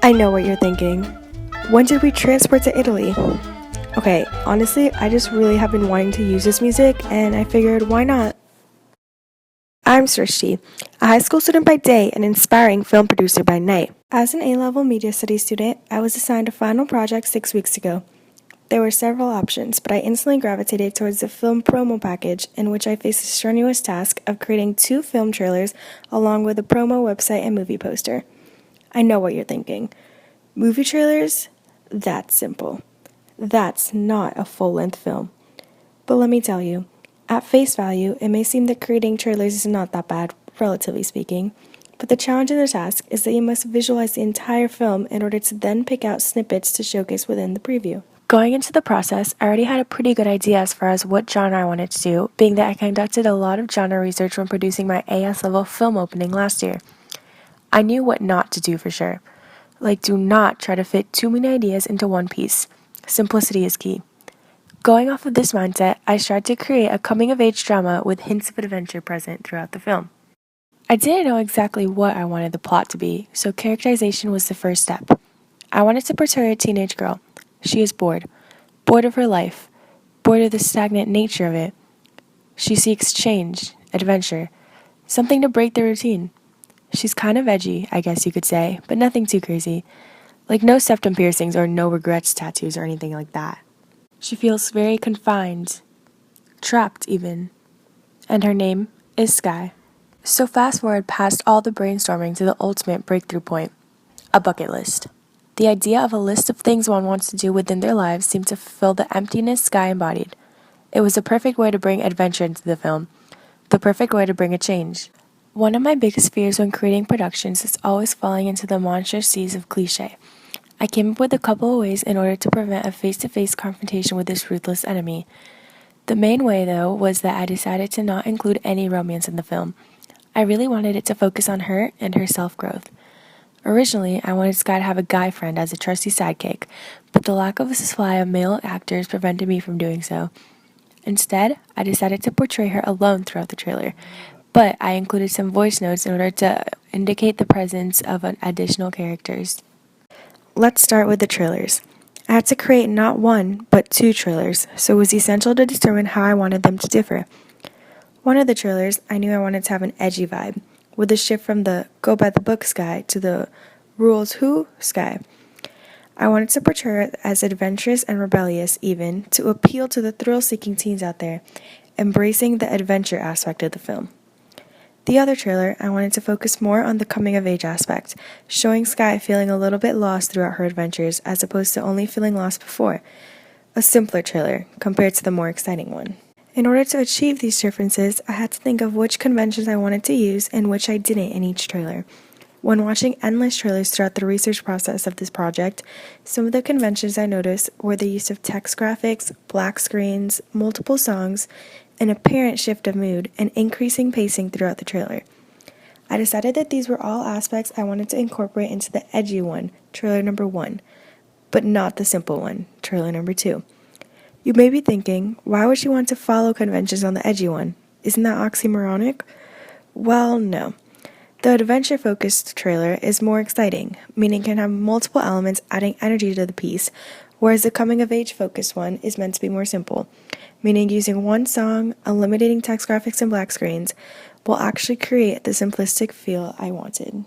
I know what you're thinking. When did we transport to Italy? Okay, honestly, I just really have been wanting to use this music, and I figured, why not? I'm Srishti, a high school student by day and inspiring film producer by night. As an A-level media studies student, I was assigned a final project 6 weeks ago. There were several options, but I instantly gravitated towards the film promo package, in which I faced the strenuous task of creating 2 film trailers along with a promo website and movie poster. I know what you're thinking. Movie trailers? That's simple. That's not a full-length film. But let me tell you, at face value, it may seem that creating trailers is not that bad, relatively speaking. But the challenge in the task is that you must visualize the entire film in order to then pick out snippets to showcase within the preview. Going into the process, I already had a pretty good idea as far as what genre I wanted to do, being that I conducted a lot of genre research when producing my AS level film opening last year. I knew what not to do for sure. Like, do not try to fit too many ideas into one piece. Simplicity is key. Going off of this mindset, I tried to create a coming-of-age drama with hints of adventure present throughout the film. I didn't know exactly what I wanted the plot to be, so characterization was the first step. I wanted to portray a teenage girl. She is bored. Bored of her life. Bored of the stagnant nature of it. She seeks change, adventure, something to break the routine. She's kind of edgy, I guess you could say, but nothing too crazy. Like no septum piercings or no regrets tattoos or anything like that. She feels very confined, trapped even, and her name is Sky. So fast forward past all the brainstorming to the ultimate breakthrough point, a bucket list. The idea of a list of things one wants to do within their lives seemed to fulfill the emptiness Sky embodied. It was the perfect way to bring adventure into the film, the perfect way to bring a change. One of my biggest fears when creating productions is always falling into the monstrous seas of cliché. I came up with a couple of ways in order to prevent a face-to-face confrontation with this ruthless enemy. The main way, though, was that I decided to not include any romance in the film. I really wanted it to focus on her and her self-growth. Originally, I wanted Sky to have a guy friend as a trusty sidekick, but the lack of a supply of male actors prevented me from doing so. Instead, I decided to portray her alone throughout the trailer, but I included some voice notes in order to indicate the presence of additional characters. Let's start with the trailers. I had to create not one, but 2 trailers, so it was essential to determine how I wanted them to differ. One of the trailers, I knew I wanted to have an edgy vibe, with a shift from the go by the book Sky to the rules who Sky. I wanted to portray her as adventurous and rebellious even, to appeal to the thrill-seeking teens out there, embracing the adventure aspect of the film. The other trailer, I wanted to focus more on the coming-of-age aspect, showing Sky feeling a little bit lost throughout her adventures as opposed to only feeling lost before. A simpler trailer, compared to the more exciting one. In order to achieve these differences, I had to think of which conventions I wanted to use and which I didn't in each trailer. When watching endless trailers throughout the research process of this project, some of the conventions I noticed were the use of text graphics, black screens, multiple songs, an apparent shift of mood, and increasing pacing throughout the trailer. I decided that these were all aspects I wanted to incorporate into the edgy one, trailer number 1, but not the simple one, trailer number 2. You may be thinking, why would she want to follow conventions on the edgy one? Isn't that oxymoronic? Well, no. The adventure-focused trailer is more exciting, meaning it can have multiple elements adding energy to the piece, whereas the coming-of-age focused one is meant to be more simple, meaning using one song, eliminating text graphics and black screens, will actually create the simplistic feel I wanted.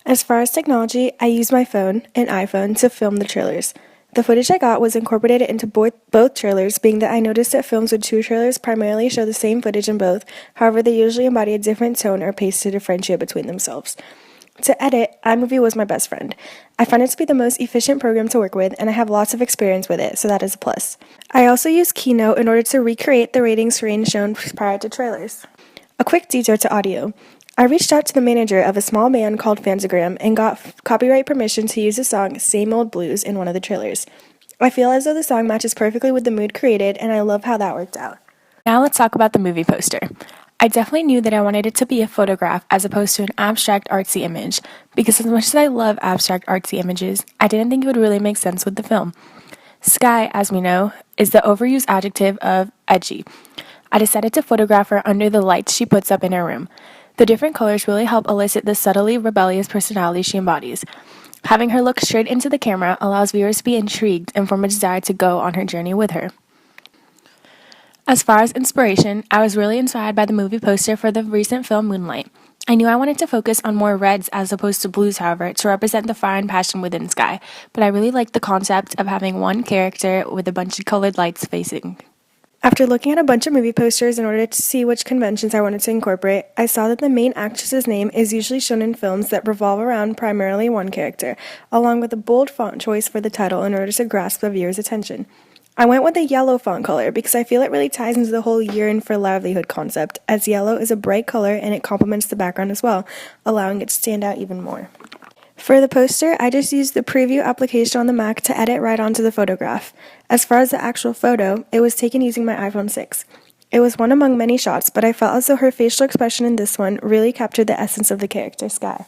As far as technology, I used my phone, an iPhone, to film the trailers. The footage I got was incorporated into both trailers, being that I noticed that films with 2 trailers primarily show the same footage in both, however they usually embody a different tone or pace to differentiate between themselves. To edit, iMovie was my best friend. I find it to be the most efficient program to work with, and I have lots of experience with it, so that is a plus. I also used Keynote in order to recreate the rating screen shown prior to trailers. A quick detour to audio. I reached out to the manager of a small band called Fantagram and got copyright permission to use the song Same Old Blues in one of the trailers. I feel as though the song matches perfectly with the mood created, and I love how that worked out. Now let's talk about the movie poster. I definitely knew that I wanted it to be a photograph as opposed to an abstract artsy image, because as much as I love abstract artsy images, I didn't think it would really make sense with the film. Sky, as we know, is the overused adjective of edgy. I decided to photograph her under the lights she puts up in her room. The different colors really help elicit the subtly rebellious personality she embodies. Having her look straight into the camera allows viewers to be intrigued and form a desire to go on her journey with her. As far as inspiration, I was really inspired by the movie poster for the recent film Moonlight. I knew I wanted to focus on more reds as opposed to blues, however, to represent the fire and passion within Sky, but I really liked the concept of having one character with a bunch of colored lights facing. After looking at a bunch of movie posters in order to see which conventions I wanted to incorporate, I saw that the main actress's name is usually shown in films that revolve around primarily one character, along with a bold font choice for the title in order to grasp the viewer's attention. I went with a yellow font color because I feel it really ties into the whole yearn for livelihood concept, as yellow is a bright color and it complements the background as well, allowing it to stand out even more. For the poster, I just used the preview application on the Mac to edit right onto the photograph. As far as the actual photo, it was taken using my iPhone 6. It was one among many shots, but I felt as though her facial expression in this one really captured the essence of the character, Sky.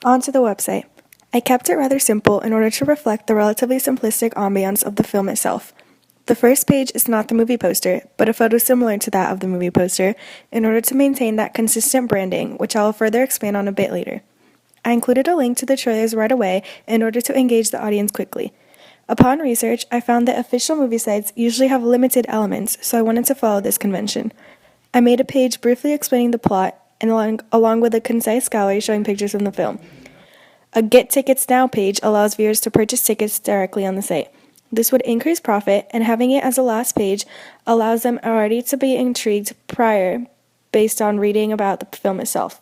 On to the website. I kept it rather simple in order to reflect the relatively simplistic ambiance of the film itself. The first page is not the movie poster, but a photo similar to that of the movie poster, in order to maintain that consistent branding, which I will further expand on a bit later. I included a link to the trailers right away in order to engage the audience quickly. Upon research, I found that official movie sites usually have limited elements, so I wanted to follow this convention. I made a page briefly explaining the plot, and along with a concise gallery showing pictures from the film. A Get Tickets Now page allows viewers to purchase tickets directly on the site. This would increase profit, and having it as a last page allows them already to be intrigued prior based on reading about the film itself.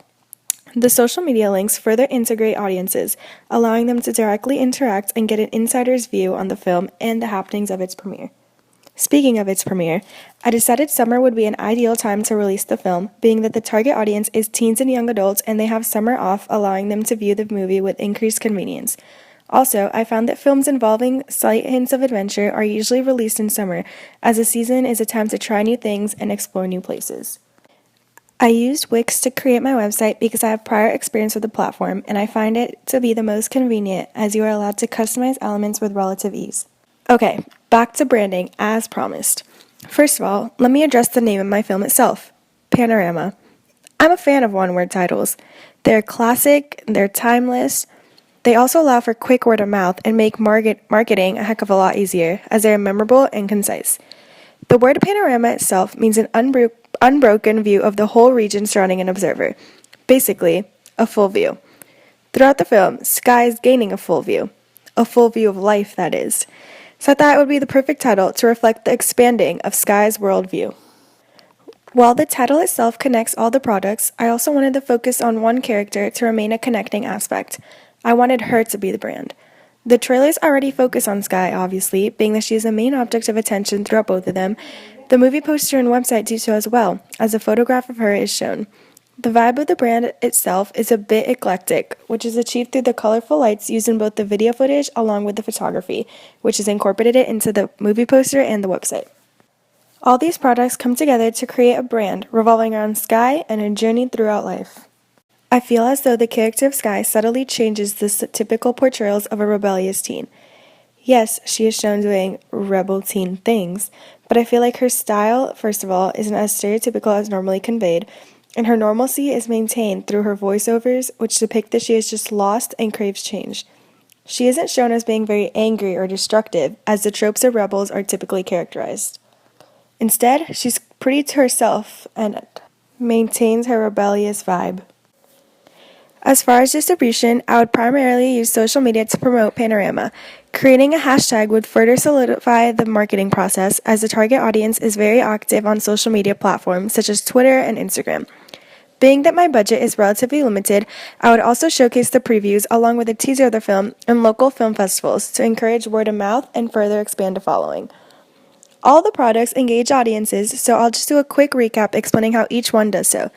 The social media links further integrate audiences, allowing them to directly interact and get an insider's view on the film and the happenings of its premiere. Speaking of its premiere, I decided summer would be an ideal time to release the film, being that the target audience is teens and young adults and they have summer off, allowing them to view the movie with increased convenience. Also, I found that films involving slight hints of adventure are usually released in summer, as the season is a time to try new things and explore new places. I used Wix to create my website because I have prior experience with the platform, and I find it to be the most convenient as you are allowed to customize elements with relative ease. Okay, back to branding as promised. First of all, let me address the name of my film itself, Panorama. I'm a fan of one-word titles. They're classic, they're timeless. They also allow for quick word of mouth and make marketing a heck of a lot easier, as they are memorable and concise. The word panorama itself means an unbroken view of the whole region surrounding an observer. Basically, a full view. Throughout the film, Sky is gaining a full view of life, that is. So I thought it would be the perfect title to reflect the expanding of Sky's worldview. While the title itself connects all the products, I also wanted to focus on one character to remain a connecting aspect. I wanted her to be the brand. The trailers already focus on Sky, obviously, being that she is the main object of attention throughout both of them. The movie poster and website do so as well, as a photograph of her is shown. The vibe of the brand itself is a bit eclectic, which is achieved through the colorful lights used in both the video footage along with the photography, which has incorporated it into the movie poster and the website. All these products come together to create a brand revolving around Sky and her journey throughout life. I feel as though the character of Sky subtly changes the typical portrayals of a rebellious teen. Yes, she is shown doing rebel teen things, but I feel like her style, first of all, isn't as stereotypical as normally conveyed, and her normalcy is maintained through her voiceovers, which depict that she is just lost and craves change. She isn't shown as being very angry or destructive, as the tropes of rebels are typically characterized. Instead, she's pretty to herself and maintains her rebellious vibe. As far as distribution, I would primarily use social media to promote Panorama. Creating a hashtag would further solidify the marketing process, as the target audience is very active on social media platforms such as Twitter and Instagram. Being that my budget is relatively limited, I would also showcase the previews along with a teaser of the film in local film festivals to encourage word of mouth and further expand a following. All the products engage audiences, so I'll just do a quick recap explaining how each one does so.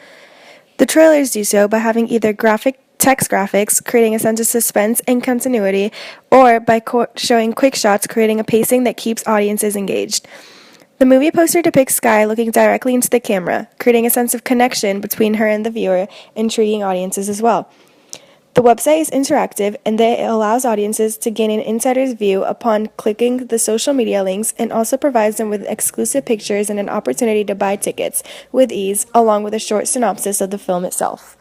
The trailers do so by having either text graphics, creating a sense of suspense and continuity, or by showing quick shots, creating a pacing that keeps audiences engaged. The movie poster depicts Sky looking directly into the camera, creating a sense of connection between her and the viewer, intriguing audiences as well. The website is interactive, and it allows audiences to gain an insider's view upon clicking the social media links, and also provides them with exclusive pictures and an opportunity to buy tickets with ease, along with a short synopsis of the film itself.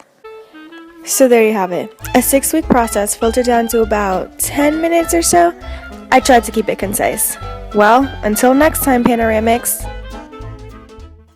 So there you have it. A 6-week process filtered down to about 10 minutes or so. I tried to keep it concise. Well, until next time, Panoramics.